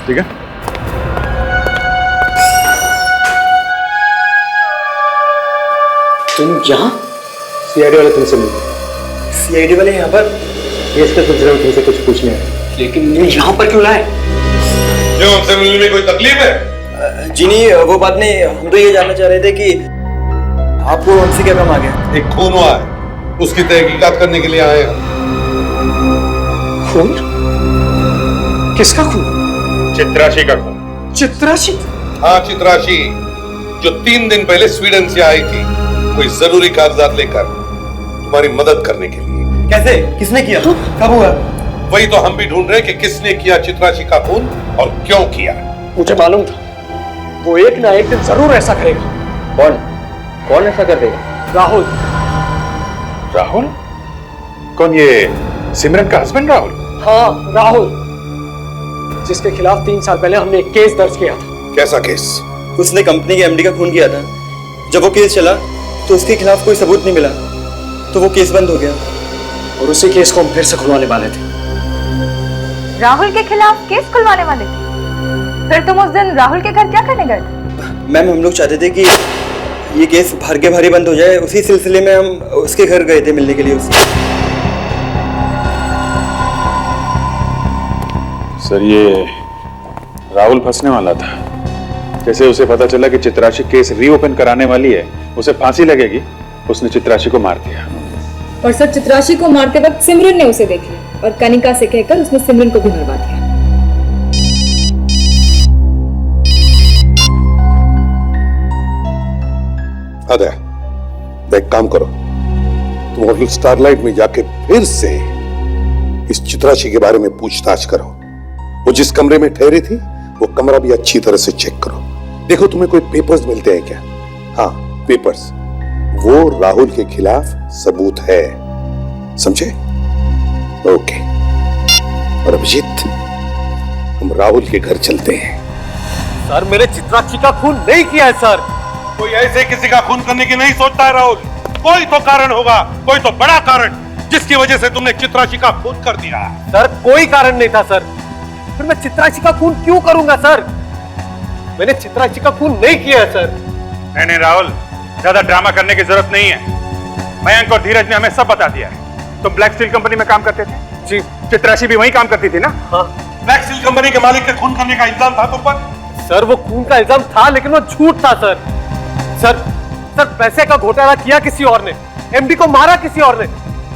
ठीक है? तुम यहाँ? सीआईडी वाले तुमसे मिले। सीआईडी वाले यहाँ पर? केस के सिलसिले में तुमसे कुछ पूछने हैं। लेकिन यहाँ पर क्यों लाए? क्यों, हमसे मिलने में कोई तकलीफ है? जी नहीं, वो बात नहीं। हम तो ये जानना चाह रहे थे कि आपको हमसे क्या काम आ गया? एक खून हुआ है, उसकी तहकीकात करने के लिए आए हैं। खून? किसका खून? चित्राशी का खून। चित्राशी? हाँ, चित्राशी, जो 3 दिन पहले स्वीडन से आई थी कोई जरूरी कागजात लेकर तुम्हारी मदद करने के लिए। कैसे? किसने किया? कब हुआ? वही तो हम भी ढूंढ रहे कि किसने किया चित्राशी का खून और क्यों किया। मुझे मालूम था वो एक ना एक दिन जरूर ऐसा करेगा। कौन? कौन ऐसा कर देगा? राहुल। राहुल? कौन, ये सिमरन का हस्बैंड राहुल? हाँ, राहुल, जिसके खिलाफ 3 साल पहले हमने एक केस दर्ज किया था। कैसा केस? उसने कंपनी के एमडी का खून किया था। जब वो केस चला तो उसके खिलाफ कोई सबूत नहीं मिला तो वो केस बंद हो गया और उसी केस को हम फिर से खुलवाने वाले थे। राहुल के खिलाफ केस खुलवाने वाले थे? फिर तुम उस दिन राहुल के घर क्या करने गए थे? मैम, हम लोग चाहते थे कि ये केस भर के भारी बंद हो जाए। उसी सिलसिले में हम उसके घर गए थे मिलने के लिए उससे। सर, ये राहुल फंसने वाला था। जैसे उसे पता चला कि चित्राशी केस रीओपन कराने वाली है, उसे फांसी लगेगी, उसने चित्राशी को मार दिया। और सर, चित्राशी को मारते वक्त सिमरन ने उसे देख लिया और कनिका से कहकर उसने सिमरन को भी मरवा दिया। अरे, एक काम करो, तुम होटल स्टारलाइट में जाके फिर से इस चित्राशी के बारे में पूछताछ करो। वो जिस कमरे में ठहरी थी वो कमरा भी अच्छी तरह से चेक करो। देखो तुम्हें कोई पेपर्स मिलते हैं क्या? हाँ, पेपर्स। वो राहुल के खिलाफ सबूत है, समझे? ओके। और अभिजीत, हम राहुल के घर चलते हैं। सर, मैंने चित्राक्षी का खून नहीं किया है सर। कोई ऐसे किसी का खून करने की नहीं सोचता है राहुल। कोई तो कारण होगा, कोई तो बड़ा कारण, जिसकी वजह से तुमने चित्राक्षी का खून कर दिया। सर, कोई कारण नहीं था सर। फिर मैं चित्राक्षी का खून क्यों करूंगा सर? मैंने चित्राक्षी का खून नहीं किया है सर। नहीं राहुल, ज्यादा ड्रामा करने की जरूरत नहीं है। मयंक और धीरज ने हमें सब बता दिया है। तुम ब्लैक स्टील कंपनी में काम करते थे? जी। चित्राशी भी वहीं काम करती थी ना? हाँ। ब्लैक स्टील कंपनी के मालिक के खून करने का इल्जाम था तुम पर? सर, वो खून का इल्जाम था लेकिन वो झूठ था सर। सर, पैसे का घोटाला किया किसी और ने, एमडी को मारा किसी और ने,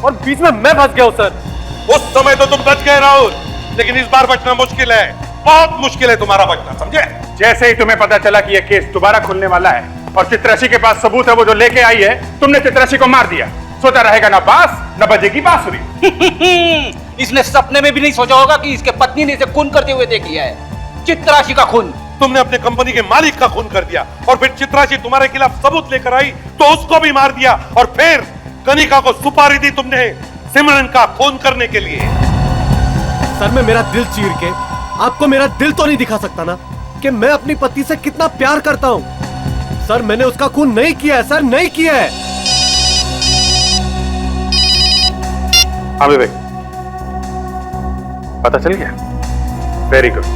और बीच में मैं फंस गया हूं सर। उस समय तो तुम बच गए राहुल, लेकिन इस बार बचना मुश्किल है, बहुत मुश्किल है तुम्हारा बचना, समझे? जैसे ही तुम्हें पता चला कि यह केस दोबारा खुलने वाला है और चित्राशी के पास सबूत है वो जो लेके आई है, तुमने चित्राशी को मार दिया। सोचा रहेगा ना बांस न बजेगी बांसुरी। इसने सपने में भी नहीं सोचा होगा कि इसके पत्नी ने इसे खून करते हुए देख लिया है। चित्राशी का खून तुमने अपने कंपनी के मालिक का खून कर दिया और फिर चित्रा जी तुम्हारे खिलाफ सबूत लेकर आई तो उसको भी मार दिया और फिर कनिका को सुपारी दी तुमने सिमरन का खून करने के लिए। सर मैं मेरा दिल चीर के आपको मेरा दिल तो नहीं दिखा सकता ना कि मैं अपनी पत्नी से कितना प्यार करता हूं। सर मैंने उसका खून नहीं किया है सर, नहीं किया है। हाँ विवेक, पता चल गया? Very good.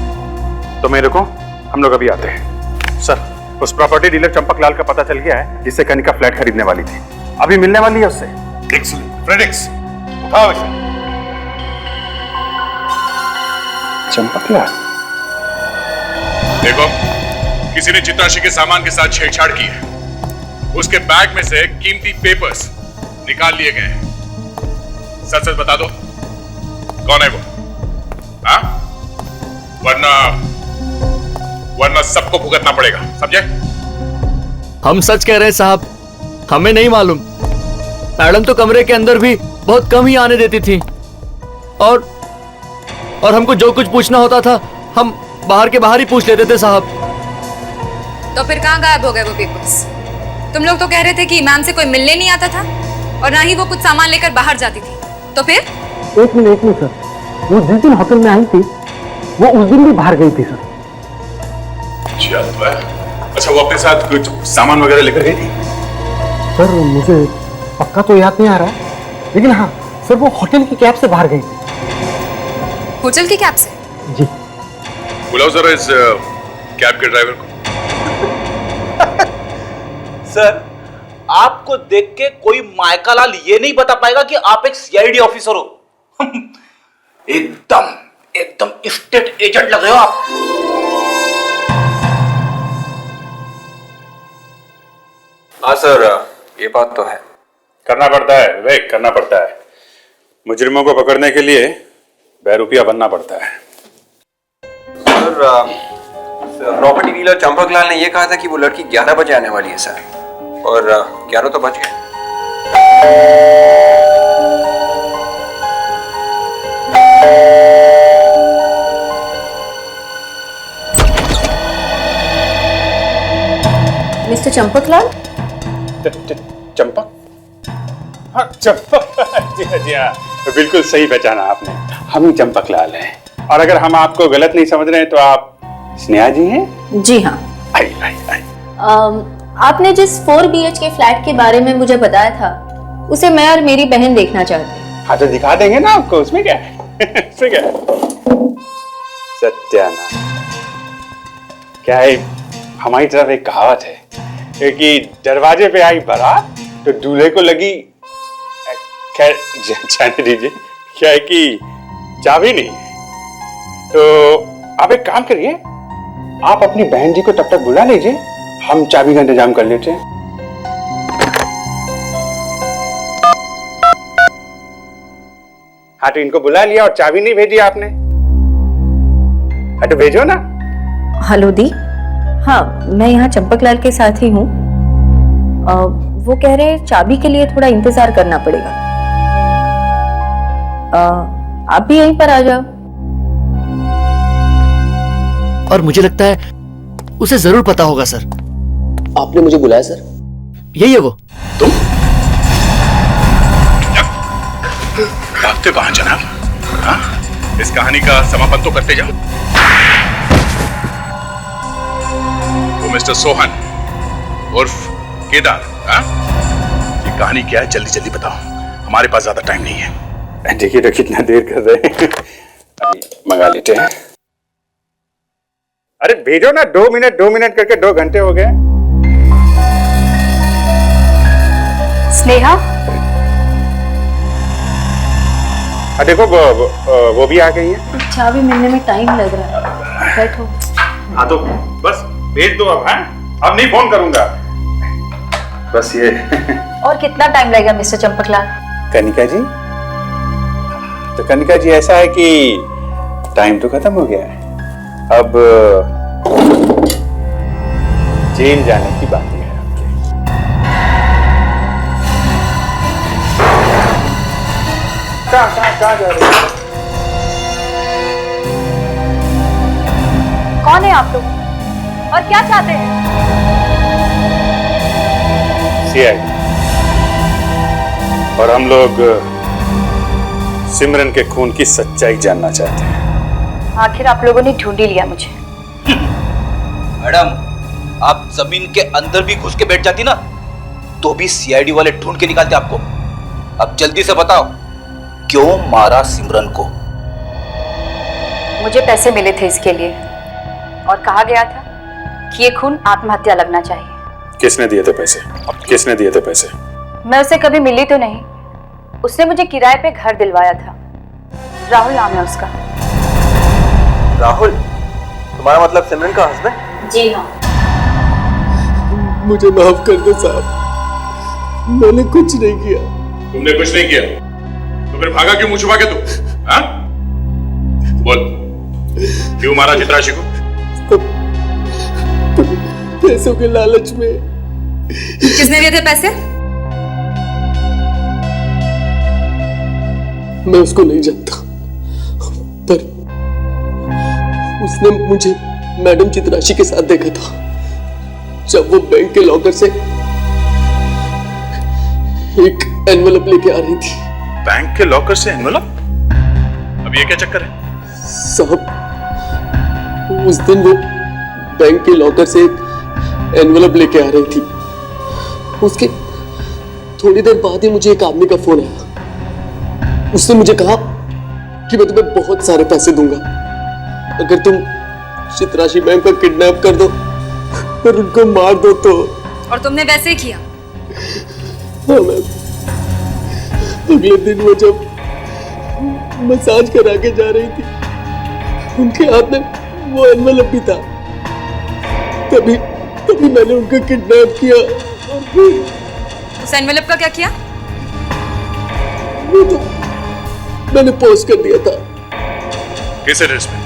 तो मेरे को हम लोग अभी आते हैं। सर, उस प्रॉपर्टी डीलर चंपक लाल का पता चल गया है जिससे कनिका फ्लैट खरीदने वाली थी। अभी मिलने वाली है उससे। एक्सीलेंट फ्रेडिक्स, उठाओ इसे। चंपक लाल, देखो किसी ने चित्राशी के सामान के साथ छेड़छाड़ की है। उसके बैग में से कीमती पेपर्स निकाल लिए गए हैं। सच सच बता दो कौन है वो? हाँ? वरना सबको भुगतना पड़ेगा, समझे? हम सच कह रहे हैं साहब, हमें नहीं मालूम। मैडम तो कमरे के अंदर भी बहुत कम ही आने देती थी और हमको जो कुछ पूछना होता था हम बाहर के बाहर ही पूछ लेते थे साहब। तो फिर कहाँ गायब हो गए वो पेपर्स? तुम लोग तो कह रहे थे कि मैम से कोई मिलने नहीं आता था और ना ही वो कुछ सामान लेकर बाहर जाती थी, तो फिर? एक मिनट सर, वो जिस दिन होटल में आई थी वो उस दिन भी बाहर गई थी सर। अच्छा, वो अपने साथ कुछ सामान वगैरह लेकर गई थी? सर मुझे पक्का तो याद नहीं आ रहा, लेकिन हाँ सर वो होटल की कैब से बाहर गई थी। होटल की कैब से? जी। बुलाओ जरा इस कैब के ड्राइवर को। सर, आपको देख के कोई मायकालाल ये नहीं बता पाएगा कि आप एक सीआईडी ऑफिसर हो। एकदम स्टेट एजेंट लग रहे हो आप। हाँ सर, ये बात तो है। करना पड़ता है विवेक, करना पड़ता है। मुजरिमों को पकड़ने के लिए बेरुपया बनना पड़ता है। सर, प्रॉपर्टी डीलर चंपक लाल ने यह कहा था कि वो लड़की 11 बजे आने वाली है सर, और 11 तो बज गए। मिस्टर चंपक लाल? चंपक? हाँ चंपक, जी हाँ, बिल्कुल सही पहचाना आपने। हम ही चंपक लाल हैं। और अगर हम आपको गलत नहीं समझ रहे हैं तो आप स्नेहा जी हैं? जी हाँ। आई। आपने जिस 4 BHK फ्लैट के बारे में मुझे बताया था उसे मैं और मेरी बहन देखना चाहते हैं। हाँ तो दिखा देंगे ना आपको, उसमें क्या है? उसमें क्या है? सत्यानाश। क्या है, हमारी तरफ एक कहावत है कि दरवाजे पे आई बारात तो दूल्हे को लगी, खैर जाने दीजिए, क्या है कि चाबी नहीं। तो आप एक काम करिए, आप अपनी बहन जी को तब तक बुला लीजिए, हम चाबी का इंतजाम कर लेते हैं। हाँ तो इनको बुला लिया और चाबी नहीं भेजी आपने? हाँ तो भेजो ना। हेलो दी, हाँ मैं यहाँ चंपक लाल के साथ ही हूँ। वो कह रहे हैं चाबी के लिए थोड़ा इंतजार करना पड़ेगा। आप भी यहीं पर आ जाओ। और मुझे लगता है उसे जरूर पता होगा सर। आपने मुझे बुलाया सर? यही है वो। तुम भागते कहां जनाब? हाँ? इस कहानी का समापन तो करते जाओ। वो मिस्टर सोहन उर्फ केदार, हाँ? ये कहानी क्या है जल्दी जल्दी बताओ, हमारे पास ज्यादा टाइम नहीं है। देखिए तो कितना देर कर रहे हैं, अभी मंगा लेते हैं। अरे भेजो ना, 2 मिनट करके 2 घंटे हो गए। स्नेहा? देखो वो भी आ गई है। चाबी मिलने में टाइम लग रहा है, बैठो। हाँ तो बस भेज दो अब। हाँ अब नहीं फोन करूंगा, बस ये। और कितना टाइम लगेगा मिस्टर चंपकलाल? कनिका जी, तो कनिका जी ऐसा है कि टाइम तो खत्म हो गया है, अब जेल जाने की बात है आपके। कहाँ जा रहे हैं? कौन है आप लोग? और क्या चाहते हैं? सीआईडी और हम लोग सिमरन के खून की सच्चाई जानना चाहते हैं। आखिर आप लोगों ने ढूंढ ही लिया मुझे। मैडम, आप जमीन के अंदर भी घुस के बैठ जाती ना, तो भी सीआईडी वाले ढूंढ के निकालते आपको। अब जल्दी से बताओ, क्यों मारा सिमरन को? मुझे पैसे मिले थे इसके लिए और कहा गया था कि ये खून आत्महत्या लगना चाहिए। किसने दिए थे पैसे? किसने दिए थे पैसे? मैं उसे कभी मिली तो नहीं, उसने मुझे किराए पे घर दिलवाया था। राहुल नाम है उसका। राहुल? तुम्हारा मतलब सिमरन का हस्बैंड? जी हाँ। मुझे माफ कर दो साहब, मैंने कुछ नहीं किया। तुमने कुछ नहीं किया तो फिर भागा क्यों मुंह छुपा के तू? हाँ? बोल, क्यों मारा चित्राशी को? पैसों के लालच में। किसने दिए थे पैसे? मैं उसको नहीं जानता, पर उसने मुझे मैडम चित्राशी के साथ देखा था जब वो बैंक के लॉकर से एक एनवेलप लेके आ रही थी। बैंक के लॉकर से एनवेलप? अब ये क्या चक्कर है? साहब, उस दिन वो बैंक के लॉकर से एक एनवेलप लेके आ रही थी। उसके थोड़ी देर बाद ही मुझे एक आदमी का फोन आया। उसने मुझे कहा कि मैं तुम्हें बहुत सारे पैसे दूंगा अगर तुम चित्राशी मैम का किडनैप कर दो और उनको मार दो तो। और तुमने वैसे ही किया? हाँ मैम। अगले दिन वो जब मसाज करा के जा रही थी, उनके हाथ में वो एनवेलप भी था। तभी मैंने उनको किडनैप किया और फिर उस एनवेलप का क्या किया? वो तो मैंने पोस्ट कर दिया था। किस एड्रेस पे?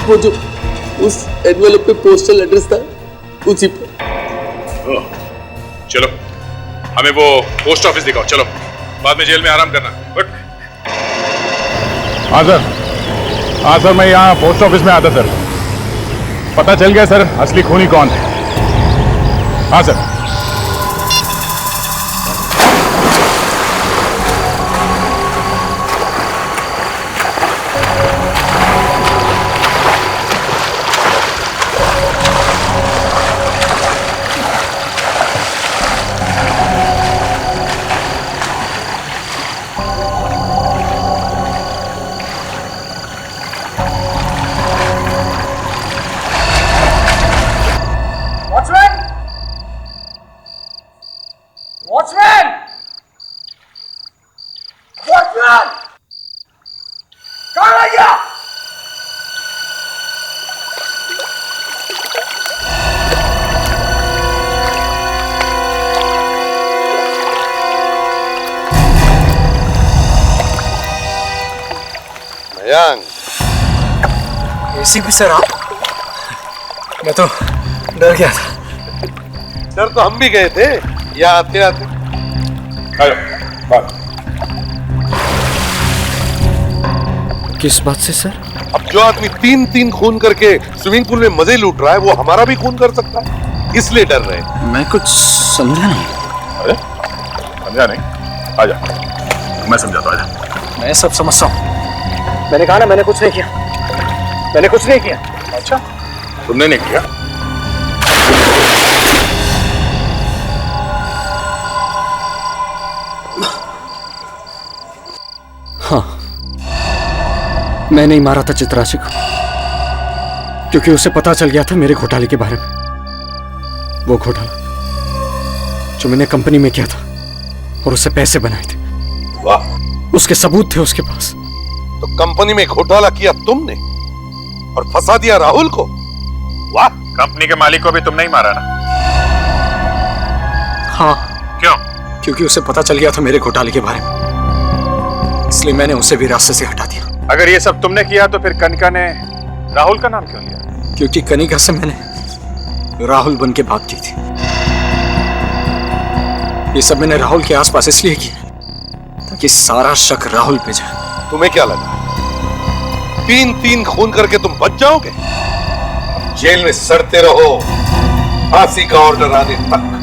वो जो उस एनवेलप पे पोस्टल एड्रेस था उसी पर। चलो, हमें वो पोस्ट ऑफिस दिखाओ। चलो, बाद में जेल में आराम करना। उठ। हाँ सर, हाँ सर, मैं यहाँ पोस्ट ऑफिस में आता सर। पता चल गया सर असली खूनी कौन है। हाँ सर। एसीपी सर आप? मैं तो डर गया था। डर तो हम भी गए थे यहाँ आते आते। किस बात से सर? अब जो आदमी 3-3 खून करके स्विमिंग पूल में मजे लूट रहा है, वो हमारा भी खून कर सकता है, इसलिए डर रहे हैं। मैं कुछ समझा नहीं। अरे समझा नहीं? आजा, मैं समझाता हूँ। आजा। मैं सब समझता हूँ। मैंने कहा ना, मैंने कुछ नहीं किया। मैंने कुछ नहीं किया। अच्छा, तुमने नहीं किया? हाँ, मैं नहीं मारा था चित्राशी को, क्योंकि उसे पता चल गया था मेरे घोटाले के बारे में। वो घोटाला जो मैंने कंपनी में किया था और उससे पैसे बनाए थे। वाह, उसके सबूत थे उसके पास। तो कंपनी में घोटाला किया तुमने और फंसा दिया राहुल को। वाह। कंपनी के मालिक को भी तुमने ही मारा ना? हाँ। क्यों? क्योंकि उसे पता चल गया था मेरे घोटाले के बारे में, इसलिए मैंने उसे भी रास्ते से हटा दिया। अगर ये सब तुमने किया तो फिर कनिका ने राहुल का नाम क्यों लिया? क्योंकि कनिका से मैंने राहुल बन के भाग की थी। ये सब मैंने राहुल के आसपास इसलिए किया ताकि सारा शक राहुल पे जाए। तुम्हें क्या लगा 3-3 खून करके तुम बच जाओगे? जेल में सड़ते रहो फांसी का ऑर्डर आने तक।